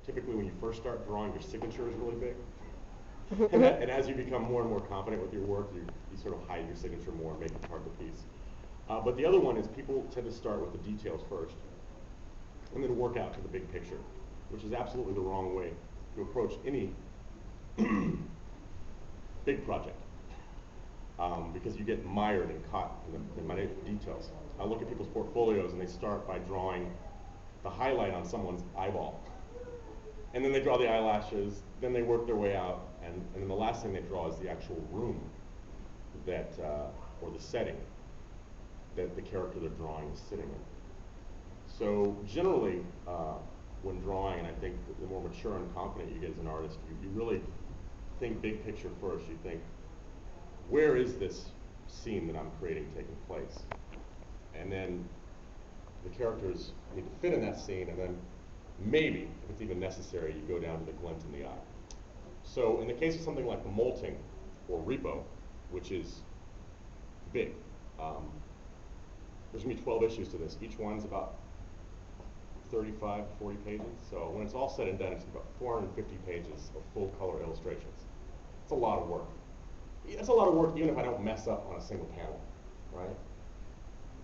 Typically, when you first start drawing, your signature is really big. Mm-hmm. And as you become more and more confident with your work, you sort of hide your signature more and make it part of the piece. But the other one is people tend to start with the details first and then work out to the big picture, which is absolutely the wrong way to approach any big project. Because you get mired and caught in the minute details. I look at people's portfolios and they start by drawing the highlight on someone's eyeball. And then they draw the eyelashes, then they work their way out, and then the last thing they draw is the actual room that, or the setting that the character they're drawing is sitting in. So generally, when drawing, and I think the more mature and confident you get as an artist, you really think big picture first. You think, where is this scene that I'm creating taking place? And then the characters need to fit in that scene, and then maybe, if it's even necessary, you go down to the glint in the eye. So in the case of something like the Molting or Repo, which is big, there's going to be 12 issues to this. Each one's about 35 to 40 pages. So when it's all said and done, it's about 450 pages of full color illustrations. It's a lot of work. It's a lot of work even if I don't mess up on a single panel, right?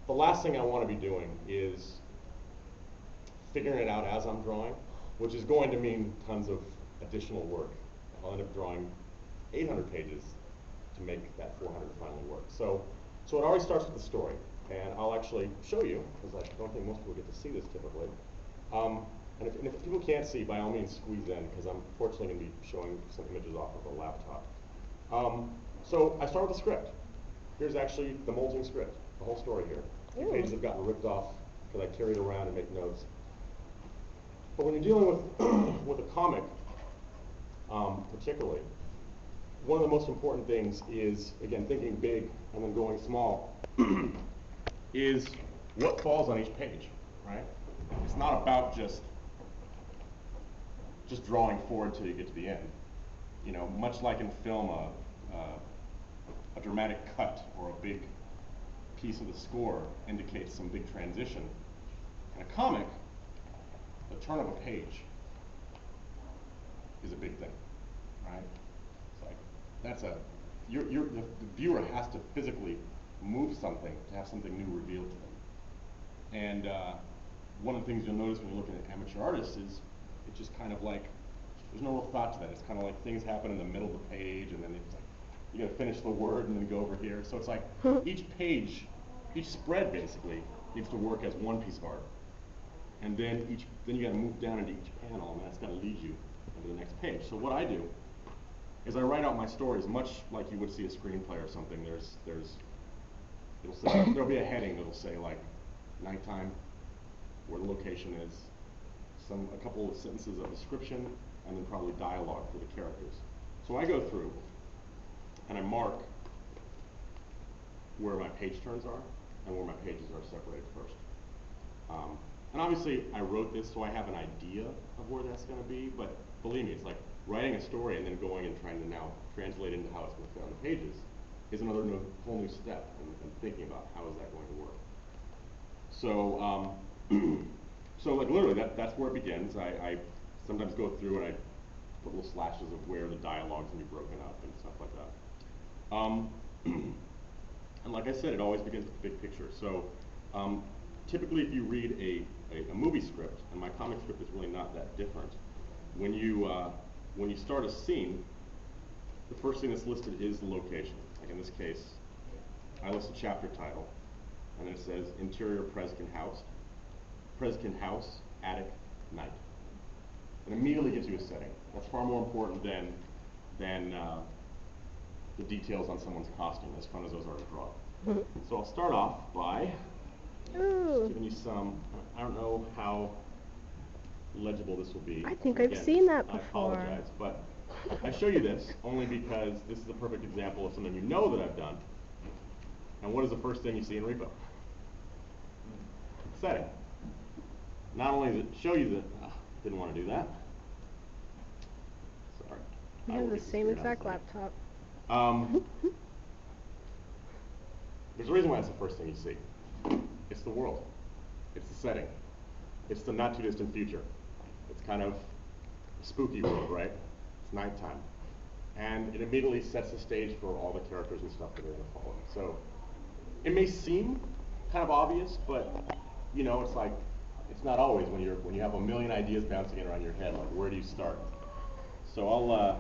The last thing I want to be doing is figuring it out as I'm drawing, which is going to mean tons of additional work. I'll end up drawing 800 pages to make that 400 finally work. So it already starts with the story, and I'll actually show you, because I don't think most people get to see this typically. And if people can't see, by all means squeeze in, because I'm fortunately going to be showing some images off of a laptop. So I start with the script. Here's actually the Molting script, the whole story here. A few pages have gotten ripped off because I carry it around and make notes. But when you're dealing with a comic, particularly, one of the most important things is, again, thinking big and then going small, is what falls on each page, right? It's not about just drawing forward till you get to the end. You know, much like in film, a dramatic cut or a big piece of the score indicates some big transition. In a comic, the turn of a page is a big thing, right? It's like, that's the viewer has to physically move something to have something new revealed to them. And one of the things you'll notice when you're looking at amateur artists is it's just kind of like, there's no real thought to that. It's kind of like things happen in the middle of the page, and then it's like, you gotta finish the word and then go over here. So it's like each page, each spread basically needs to work as one piece of art. And then you gotta move down into each panel, and that's gotta lead you into the next page. So what I do is I write out my stories much like you would see a screenplay or something. There'll be a heading that'll say like nighttime, where the location is, a couple of sentences of description, and then probably dialogue for the characters. So I go through and I mark where my page turns are and where my pages are separated first. And obviously I wrote this so I have an idea of where that's going to be, but believe me, it's like writing a story and then going and trying to now translate into how it's going to fit on the pages is another whole new step in thinking about how is that going to work. So, so like literally that's where it begins. I sometimes go through and I put little slashes of where the dialogue's going to be broken up and stuff like that. And like I said, it always begins with the big picture. So typically if you read a movie script, and my comic script is really not that different, when you start a scene, the first thing that's listed is the location. Like in this case, I list a chapter title, and then it says interior Preskin house, attic, night. It immediately gives you a setting. That's far more important than the details on someone's costume, as fun as those are to draw. So I'll start off by giving you some, I don't know how legible this will be. I think I've seen that before. I apologize, but I show you this only because this is a perfect example of something you know that I've done. And what is the first thing you see in Repo? Setting. Not only does it show you that, didn't want to do that. Sorry. You have the same exact laptop. There's a reason why it's the first thing you see. It's the world. It's the setting. It's the not too distant future. It's kind of spooky world, right? It's nighttime. And it immediately sets the stage for all the characters and stuff that are going to follow. So it may seem kind of obvious, but you know, it's like, it's not always when you have a million ideas bouncing around your head, like where do you start? So I'll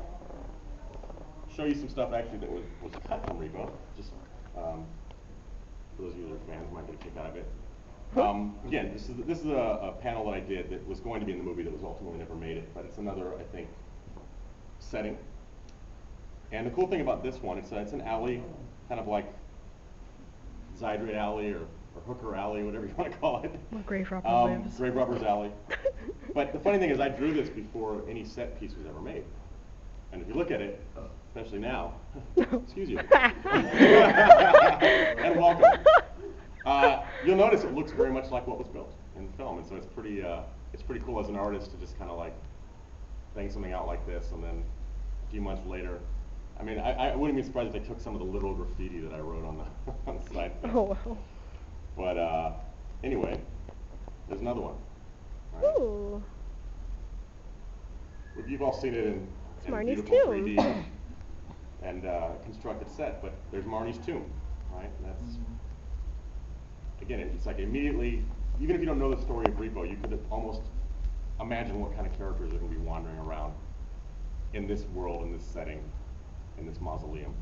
show you some stuff actually that was cut from Repo, just for those of you that are fans might get a kick out of it. Again, this is a panel that I did that was going to be in the movie that was ultimately never made it, but it's another, I think, setting. And the cool thing about this one, it's an alley, kind of like Zydrate Alley or Hooker Alley, whatever you want to call it. Where Grave Robber lives. Grave Robber's Alley. But the funny thing is I drew this before any set piece was ever made. And if you look at it, especially now, excuse you, and welcome. You'll notice it looks very much like what was built in the film, and so it's pretty cool as an artist to just kind of like bang something out like this, and then a few months later, I mean, I wouldn't be surprised if they took some of the literal graffiti that I wrote on the side. Oh, wow. But anyway, there's another one. All right. Ooh. You've all seen it in Marnie's beautiful tomb. 3D and constructed set, but there's Marnie's tomb, right? And that's, again, it's like immediately, even if you don't know the story of Repo, you could almost imagine what kind of characters are going to be wandering around in this world, in this setting, in this mausoleum.